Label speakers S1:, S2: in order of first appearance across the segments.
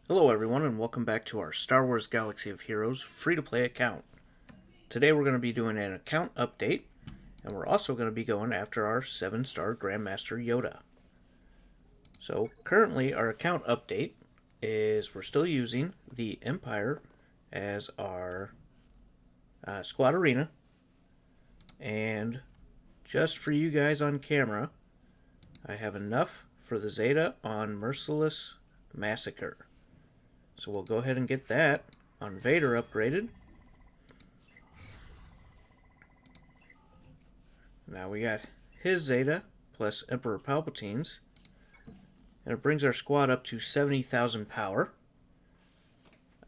S1: Hello everyone, and welcome back to our Star Wars Galaxy of Heroes free-to-play account. Today we're going to be doing an account update, and we're also going to be going after our 7-star Grand Master Yoda. So currently our account update is we're still using the Empire as our squad arena, and just for you guys on camera, I have enough for the Zeta on Merciless Massacre. So we'll go ahead and get that on Vader upgraded. Now we got his Zeta plus Emperor Palpatine's. And it brings our squad up to 70,000 power.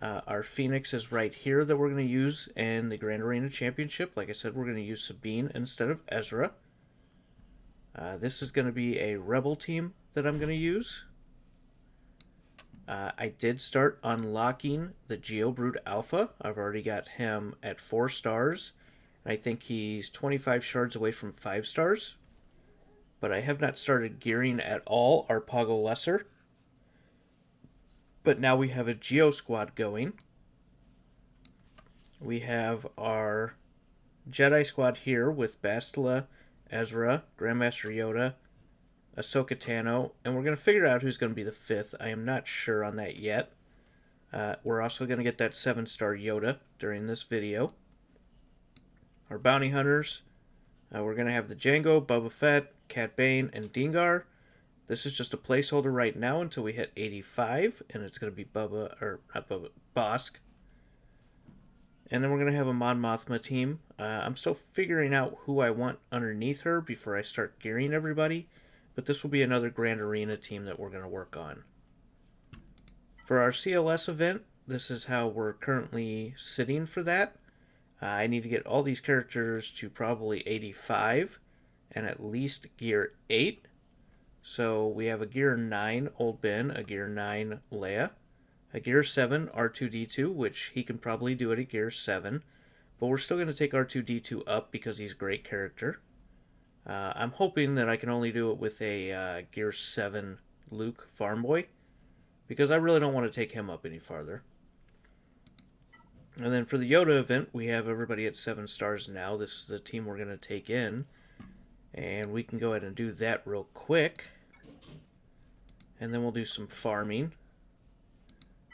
S1: Our Phoenix is right here that we're going to use in the Grand Arena Championship. Like I said, we're going to use Sabine instead of Ezra. This is going to be a Rebel team that I'm going to use. I did start unlocking the GeoBrute Alpha. I've already got him at 4 stars. And I think he's 25 shards away from 5 stars. But I have not started gearing at all our Pago Lesser. But now we have a Geo squad going. We have our Jedi squad here with Bastila, Ezra, Grand Master Yoda, Ahsoka Tano, and we're going to figure out who's going to be the 5th. I am not sure on that yet. We're also going to get that 7-star Yoda during this video. Our bounty hunters, we're going to have the Jango, Boba Fett, Cat Bane, and Dengar. This is just a placeholder right now until we hit 85, and it's going to be Bosk. And then we're going to have a Mon Mothma team. I'm still figuring out who I want underneath her before I start gearing everybody. But this will be another Grand Arena team that we're going to work on. For our CLS event, this is how we're currently sitting for that. I need to get all these characters to probably 85 and at least gear 8. So we have a gear 9 Old Ben, a gear 9 Leia, a gear 7 R2-D2, which he can probably do it at gear 7. But we're still going to take R2-D2 up because he's a great character. I'm hoping that I can only do it with a Gear 7 Luke Farm Boy, because I really don't want to take him up any farther. And then for the Yoda event, we have everybody at 7 stars now. This is the team we're going to take in, and we can go ahead and do that real quick. And then we'll do some farming.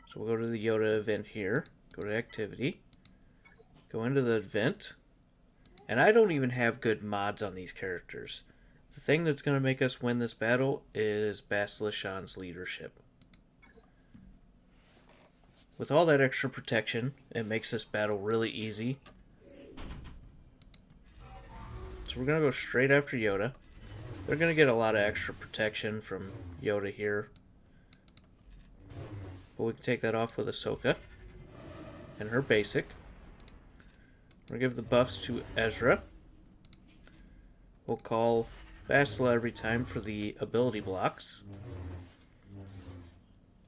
S1: So we'll go to the Yoda event here, go to activity, go into the event. And I don't even have good mods on these characters. The thing that's going to make us win this battle is Bastila Shan's leadership. With all that extra protection, it makes this battle really easy. So we're going to go straight after Yoda. They're going to get a lot of extra protection from Yoda here. But we can take that off with Ahsoka and her basic. We'll give the buffs to Ezra. We'll call Bastila every time for the ability blocks.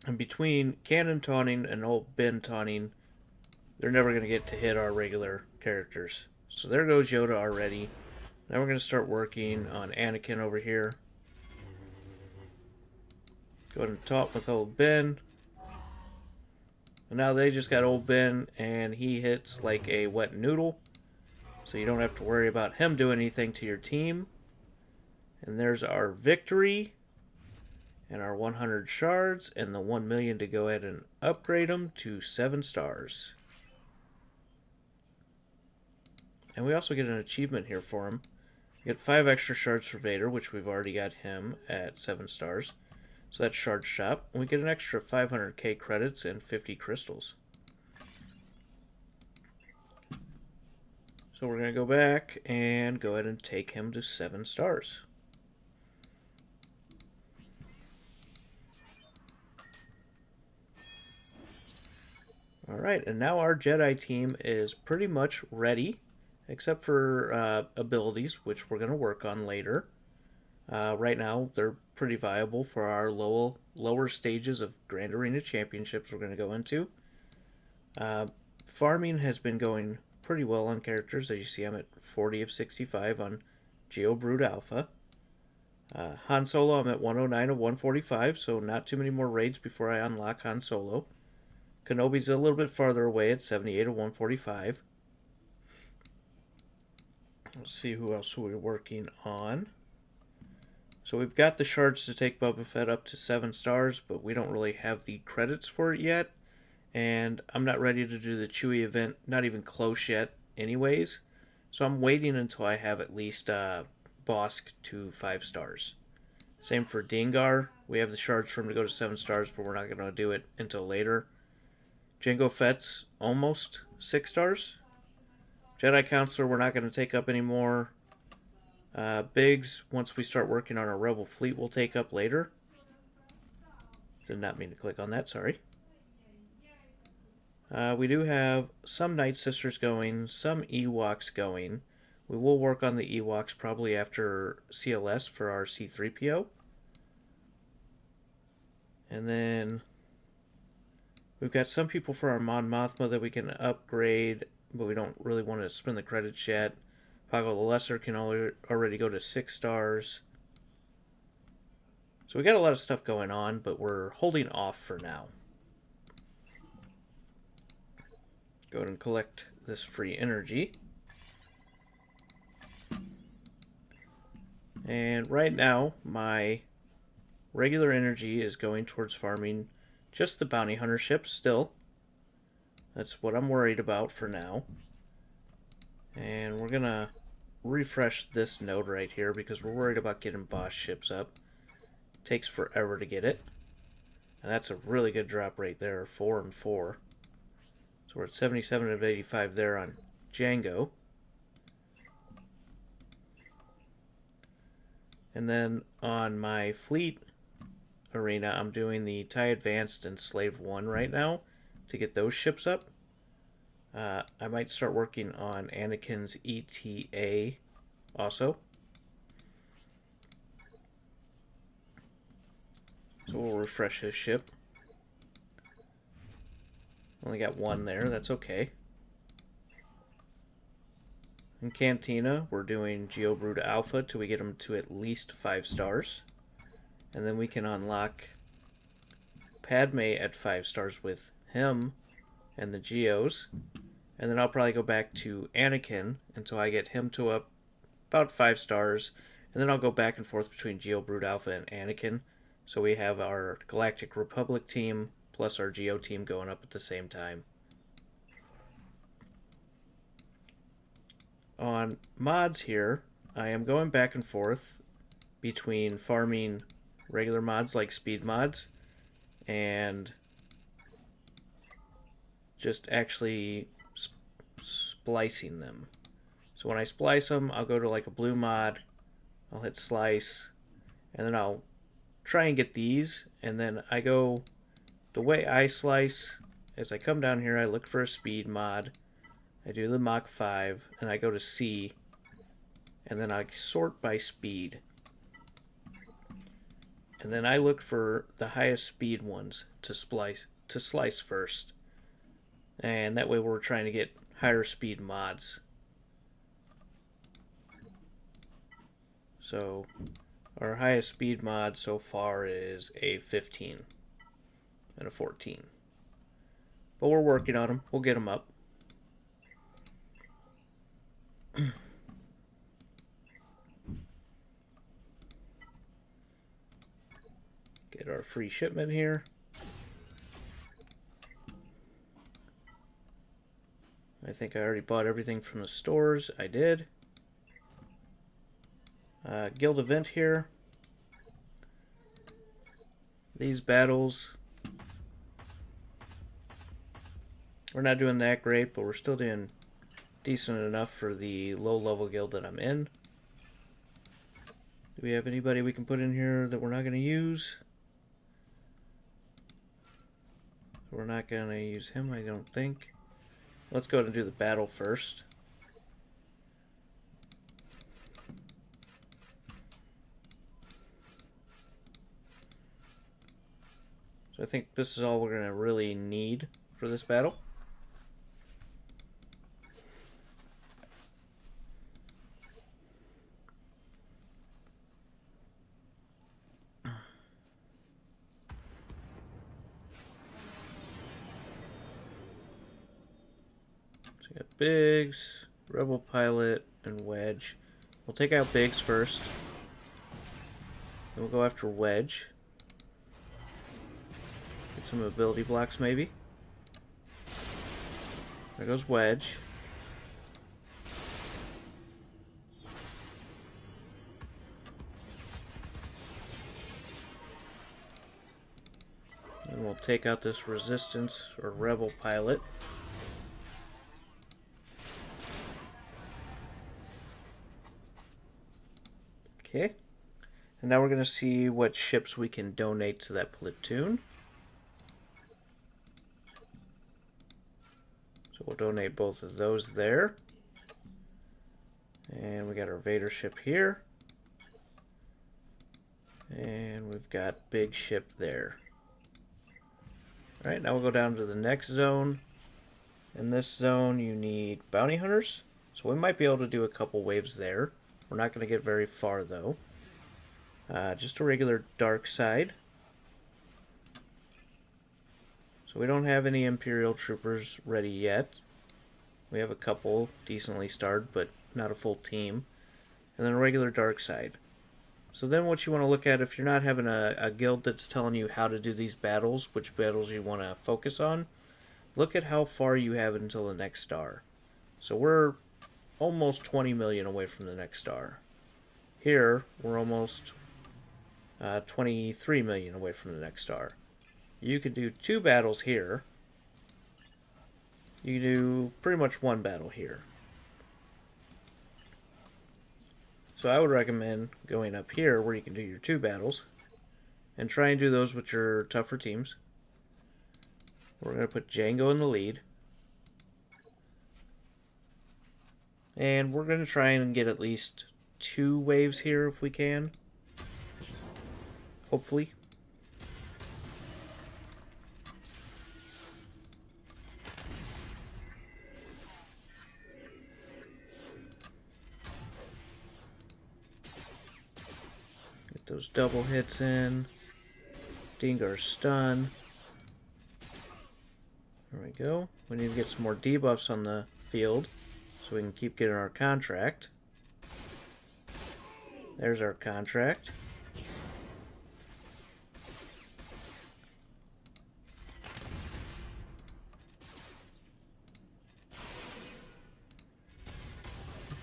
S1: And between Cannon taunting and Old Ben taunting, they're never going to get to hit our regular characters. So there goes Yoda already. Now we're going to start working on Anakin over here. Go ahead and taunt with Old Ben. And now they just got Old Ben, and he hits like a wet noodle. So you don't have to worry about him doing anything to your team. And there's our victory. And our 100 shards, and the 1 million to go ahead and upgrade them to 7 stars. And we also get an achievement here for him. We get 5 extra shards for Vader, which we've already got him at 7 stars. So that's Shard Shop. And we get an extra 500k credits and 50 crystals. So we're going to go back and go ahead and take him to 7 stars. Alright, and now our Jedi team is pretty much ready, except for abilities, which we're going to work on later. Right now, they're pretty viable for our lower stages of Grand Arena Championships we're going to go into. Farming has been going pretty well on characters. As you see, I'm at 40 of 65 on GeoBrute Alpha. Han Solo, I'm at 109 of 145, so not too many more raids before I unlock Han Solo. Kenobi's a little bit farther away at 78 of 145. Let's see who else we're working on. So we've got the shards to take Boba Fett up to 7 stars, but we don't really have the credits for it yet. And I'm not ready to do the Chewie event, not even close yet anyways. So I'm waiting until I have at least Bosk to 5 stars. Same for Dengar. We have the shards for him to go to 7 stars, but we're not going to do it until later. Jango Fett's almost 6 stars. Jedi Counselor we're not going to take up anymore. Biggs, once we start working on our Rebel fleet, we'll take up later. Did not mean to click on that, sorry. We do have some Night Sisters going, some Ewoks going. We will work on the Ewoks probably after CLS for our C-3PO. And then we've got some people for our Mon Mothma that we can upgrade, but we don't really want to spend the credits yet. Pago the Lesser can already go to 6 stars. So we got a lot of stuff going on, but we're holding off for now. Go ahead and collect this free energy. And right now, my regular energy is going towards farming just the bounty hunter ships still. That's what I'm worried about for now. And we're gonna refresh this node right here because we're worried about getting boss ships up. It takes forever to get it. And that's a really good drop rate there, 4 and 4. So we're at 77 of 85 there on Django. And then on my fleet arena, I'm doing the TIE Advanced and Slave 1 right now to get those ships up. I might start working on Anakin's ETA also. So we'll refresh his ship. Only got 1 there, that's okay. In Cantina, we're doing Geobrood Alpha till we get him to at least 5 stars. And then we can unlock Padme at 5 stars with him and the Geos. And then I'll probably go back to Anakin until I get him to up about 5 stars. And then I'll go back and forth between Geobrood Alpha and Anakin. So we have our Galactic Republic team plus our Geo team going up at the same time. On mods here, I am going back and forth between farming regular mods like speed mods and just actually splicing them. So when I splice them, I'll go to like a blue mod, I'll hit slice, and then I'll try and get these, and then I go, the way I slice is I come down here, I look for a speed mod, I do the Mach 5, and I go to C, and then I sort by speed. And then I look for the highest speed ones to slice first. And that way we're trying to get higher speed mods. So our highest speed mod so far is a 15 and a 14. But we're working on them. We'll get them up. Get our free shipment here. I think I already bought everything from the stores. I did. Guild event here. These battles, we're not doing that great, but we're still doing decent enough for the low level guild that I'm in. Do we have anybody we can put in here that we're not going to use? We're not going to use him, I don't think. Let's go ahead and do the battle first. So I think this is all we're going to really need for this battle. Biggs, Rebel Pilot, and Wedge. We'll take out Biggs first. Then we'll go after Wedge. Get some ability blocks, maybe. There goes Wedge. And we'll take out this Resistance or Rebel Pilot. Okay. And now we're going to see what ships we can donate to that platoon. So we'll donate both of those there. And we got our Vader ship here. And we've got big ship there. Alright, now we'll go down to the next zone. In this zone, you need bounty hunters. So we might be able to do a couple waves there. We're not going to get very far, though. Just a regular dark side. So we don't have any Imperial troopers ready yet. We have a couple decently starred, but not a full team. And then a regular dark side. So then what you want to look at, if you're not having a guild that's telling you how to do these battles, which battles you want to focus on, look at how far you have until the next star. So we're almost 20 million away from the next star. Here, we're almost 23 million away from the next star. You could do 2 battles here. You can do pretty much 1 battle here. So I would recommend going up here where you can do your 2 battles and try and do those with your tougher teams. We're going to put Django in the lead. And we're going to try and get at least 2 waves here if we can. Hopefully. Get those double hits in. Dingar's stun. There we go. We need to get some more debuffs on the field so we can keep getting our contract. There's our contract.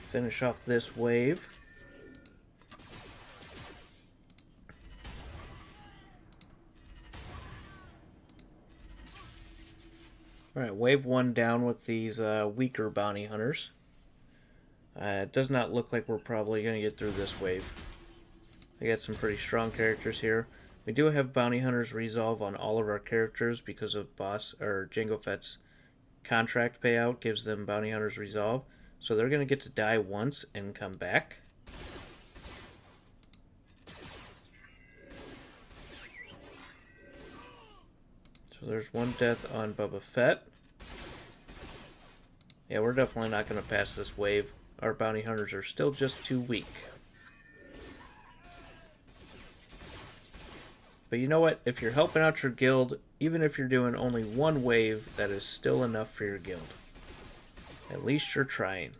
S1: Finish off this wave. Alright, wave 1 down with these weaker bounty hunters. It does not look like we're probably going to get through this wave. We got some pretty strong characters here. We do have bounty hunters resolve on all of our characters because of Jango Fett's contract payout gives them bounty hunters resolve. So they're going to get to die once and come back. So there's 1 death on Boba Fett. Yeah, we're definitely not going to pass this wave. Our bounty hunters are still just too weak. But you know what? If you're helping out your guild, even if you're doing only 1 wave, that is still enough for your guild. At least you're trying.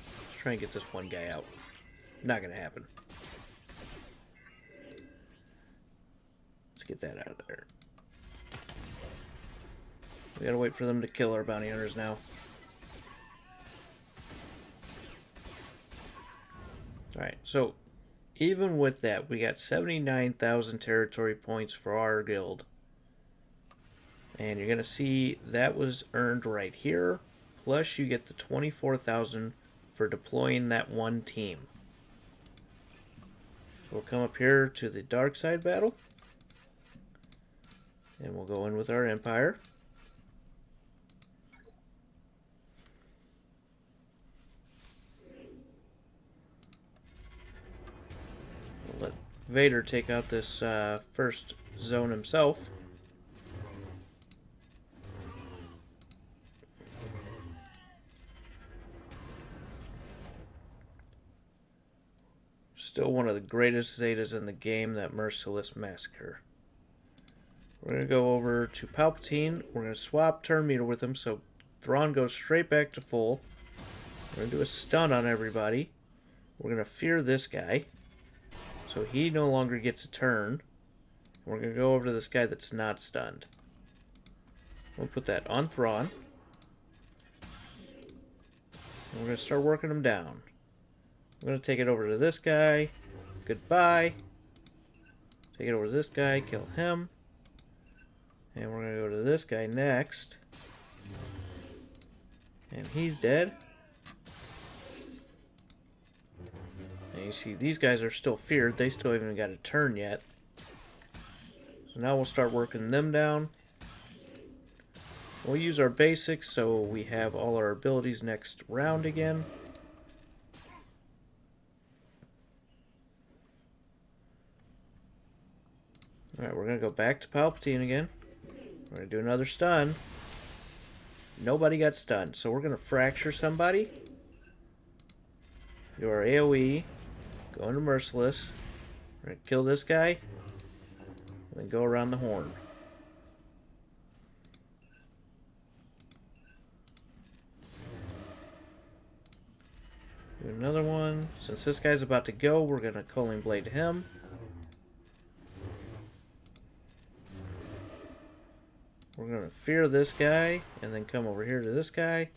S1: Let's try and get this 1 guy out. Not going to happen. Let's get that out of there. We gotta wait for them to kill our bounty hunters now. Alright, so even with that, we got 79,000 territory points for our guild. And you're gonna see that was earned right here. Plus you get the 24,000 for deploying that 1 team. So we'll come up here to the dark side battle. And we'll go in with our Empire. We'll let Vader take out this first zone himself. Still one of the greatest Zetas in the game, that Merciless Massacre. We're going to go over to Palpatine. We're going to swap turn meter with him so Thrawn goes straight back to full. We're going to do a stun on everybody. We're going to fear this guy so he no longer gets a turn. We're going to go over to this guy that's not stunned. We'll put that on Thrawn. And we're going to start working him down. I'm going to take it over to this guy. Goodbye. Take it over to this guy. Kill him. And we're going to go to this guy next. And he's dead. And you see these guys are still feared. They still haven't got a turn yet. So now we'll start working them down. We'll use our basics so we have all our abilities next round again. Alright, we're going to go back to Palpatine again. We're going to do another stun. Nobody got stunned, so we're going to fracture somebody. Do our AoE. Go into Merciless. We're going to kill this guy. And then go around the horn. Do another one. Since this guy's about to go, we're going to Culling Blade him. We're going to fear this guy, and then come over here to this guy.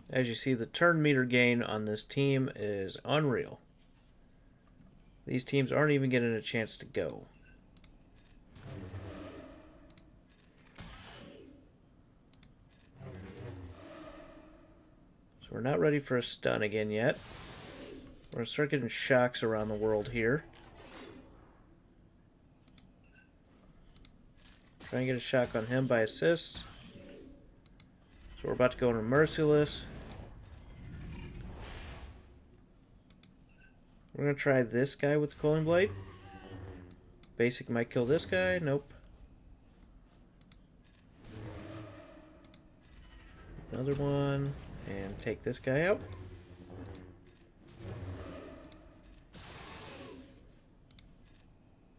S1: As you see, the turn meter gain on this team is unreal. These teams aren't even getting a chance to go. So we're not ready for a stun again yet. We're going to start getting shocks around the world here. Try and get a shock on him by assists. So we're about to go into Merciless. We're going to try this guy with the Culling Blade. Basic might kill this guy. Nope. Another one. And take this guy out.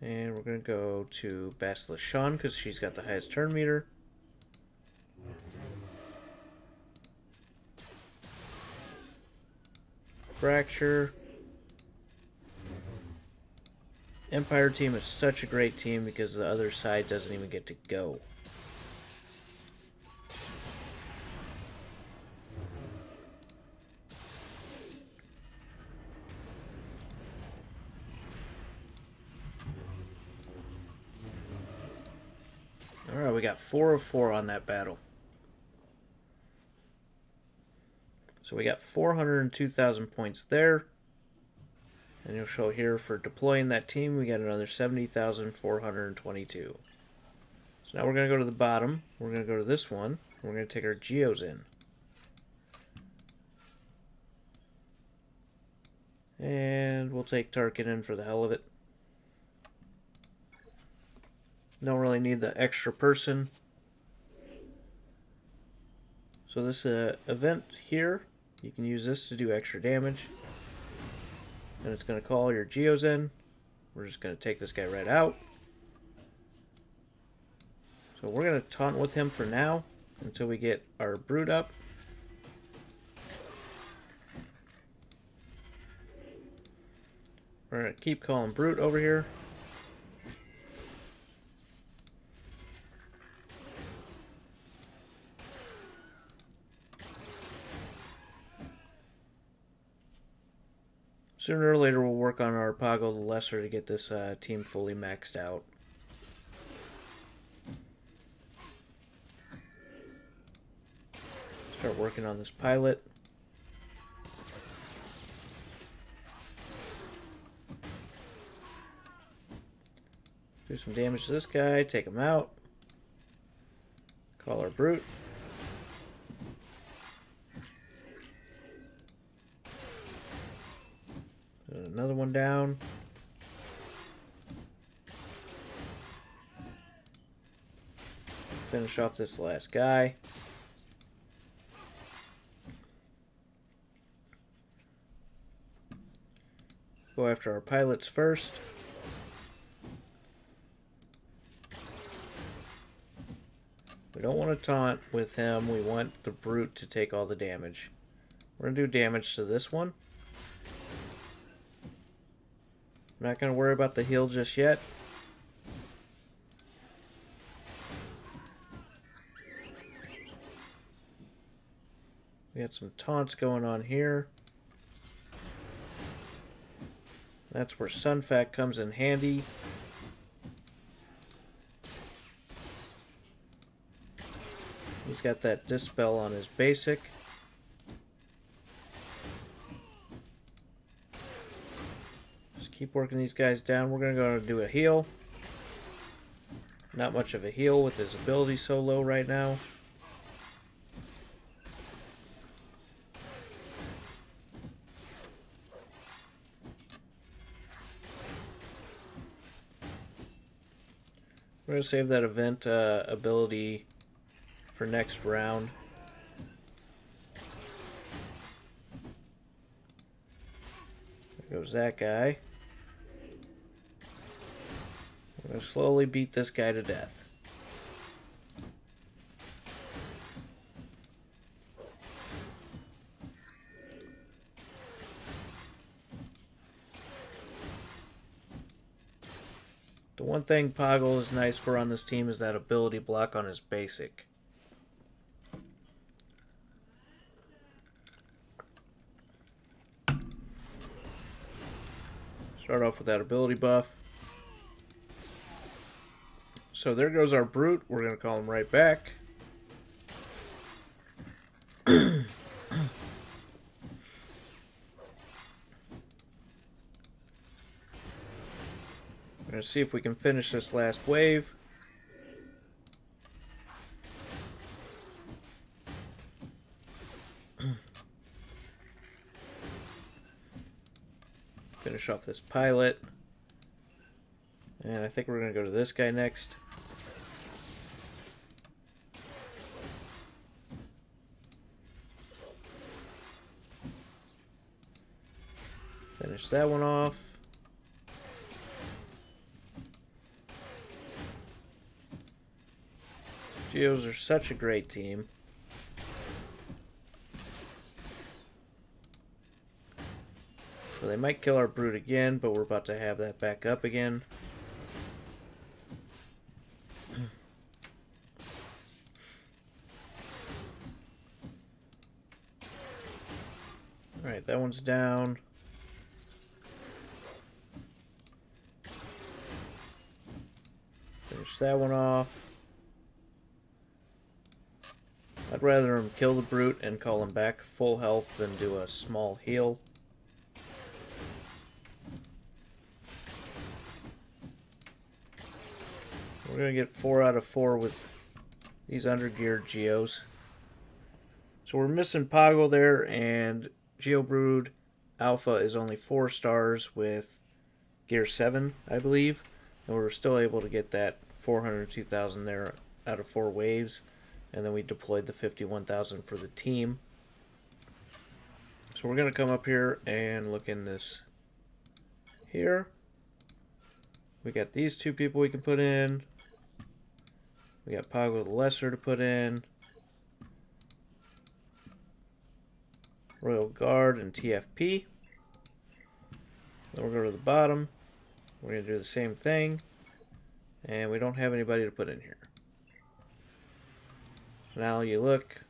S1: And we're going to go to Basilisk Shawn because she's got the highest turn meter. Fracture. Empire team is such a great team because the other side doesn't even get to go. Alright, we got 4 of 4 on that battle. So we got 402,000 points there. And you'll show here for deploying that team, we got another 70,422. So now we're going to go to the bottom. We're going to go to this one. We're going to take our Geos in. And we'll take Tarkin in for the hell of it. Don't really need the extra person. So this event here, you can use this to do extra damage. And it's going to call your Geos in. We're just going to take this guy right out. So we're going to taunt with him for now until we get our Brood up. We're going to keep calling Brute over here. Sooner or later we'll work on our Pago the Lesser to get this team fully maxed out. Start working on this pilot. Do some damage to this guy, take him out. Call our Brute. Another one down. Finish off this last guy. go after our pilots first. We don't want to taunt with him. We want the brute to take all the damage. We're going to do damage to this one. I'm not going to worry about the heal just yet. We got some taunts going on here. That's where Sunfac comes in handy. He's got that Dispel on his basic. Just keep working these guys down. We're going to go and do a heal. Not much of a heal with his ability so low right now. We're going to save that event ability for next round. There goes that guy. We're going to slowly beat this guy to death. The one thing Poggle is nice for on this team is that ability block on his basic. Start off with that ability buff. So there goes our brute. We're going to call him right back. We're going to see if we can finish this last wave. Finish off this pilot. And I think we're going to go to this guy next. Finish that one off. Geos are such a great team. So they might kill our brute again, but we're about to have that back up again. Alright, that one's down. Finish that one off. I'd rather him kill the brute and call him back full health than do a small heal. We're going to get 4 out of 4 with these undergeared Geos. So we're missing Poggle there, and Geobrood Alpha is only 4 stars with Gear 7, I believe. And we're still able to get that 402,000 there out of 4 waves. And then we deployed the 51,000 for the team. So we're going to come up here and look in this here. We got these 2 people we can put in. We got Poggle the Lesser to put in. Royal Guard and TFP. Then we'll go to the bottom. We're going to do the same thing. And we don't have anybody to put in here. Now you look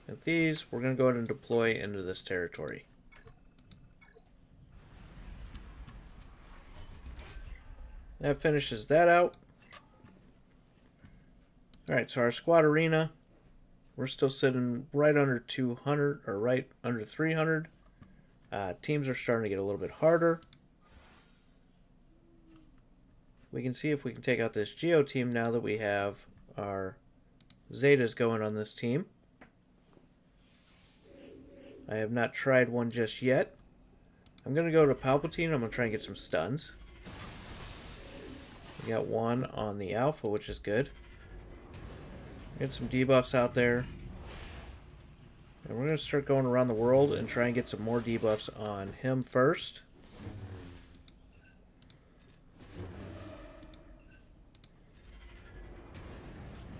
S1: at these. We're going to go ahead and deploy into this territory. That finishes that out. Alright, so our squad arena, we're still sitting right under 200, or right under 300. Teams are starting to get a little bit harder. We can see if we can take out this Geo team now that we have our Zetas going on this team. I have not tried one just yet. I'm going to go to Palpatine. I'm going to try and get some stuns. We got one on the Alpha, which is good. Get some debuffs out there. And we're going to start going around the world and try and get some more debuffs on him first.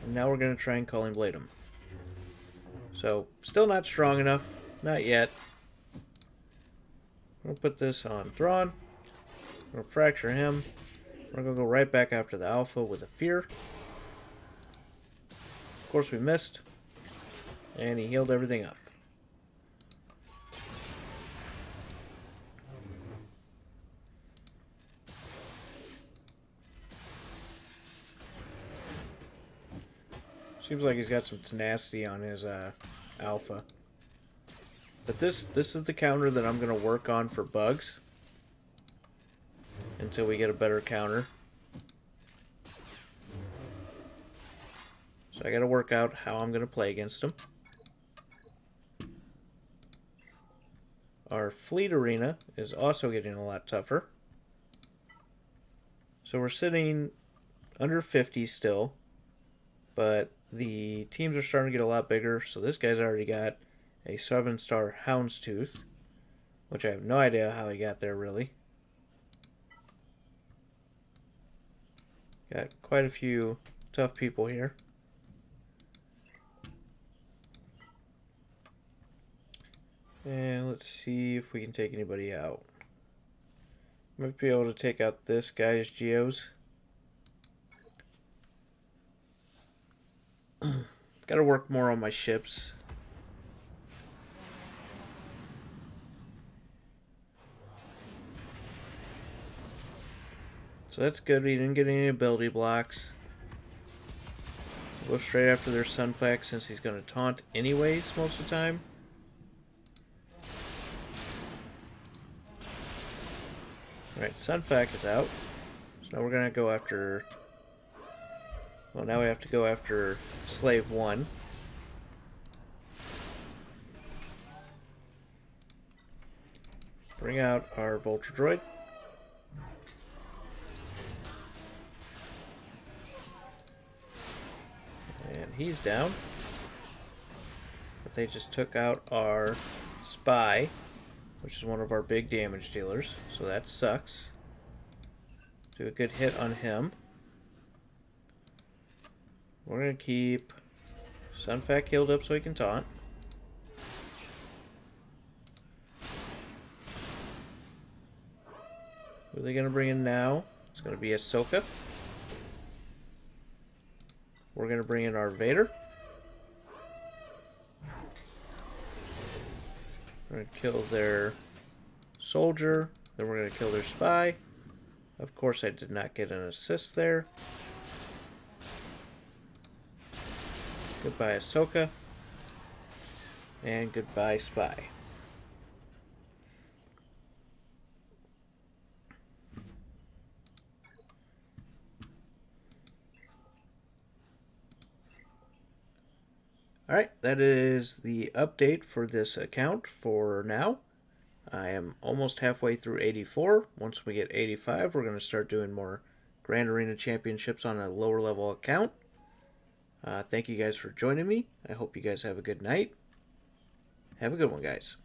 S1: And now we're going to try and Calling Blade him. So, still not strong enough. Not yet. We'll put this on Thrawn. We'll fracture him. We're going to go right back after the Alpha with a Fear. Of course we missed. And he healed everything up. Seems like he's got some tenacity on his Alpha. But this is the counter that I'm going to work on for bugs. Until we get a better counter. So I got to work out how I'm going to play against him. Our fleet arena is also getting a lot tougher. So we're sitting under 50 still. But the teams are starting to get a lot bigger. So this guy's already got a 7-star Houndstooth. Which I have no idea how he got there really. Got quite a few tough people here. And let's see if we can take anybody out. Might be able to take out this guy's Geos. Gotta work more on my ships. So that's good. We didn't get any ability blocks. We'll go straight after their Sunfac since he's going to taunt anyways most of the time. Alright, Sunfac is out. So now we're going to go after... Well, now we have to go after Slave 1. Bring out our Vulture Droid. And he's down. But they just took out our Spy, which is one of our big damage dealers. So that sucks. Do a good hit on him. We're going to keep Sunfac healed up so he can taunt. Who are they going to bring in now? It's going to be Ahsoka. We're going to bring in our Vader. We're going to kill their soldier. Then we're going to kill their spy. Of course, I did not get an assist there. Goodbye, Ahsoka. And goodbye, Spy. Alright, that is the update for this account for now. I am almost halfway through 84. Once we get 85, we're going to start doing more Grand Arena Championships on a lower level account. Thank you guys for joining me. I hope you guys have a good night. Have a good one, guys.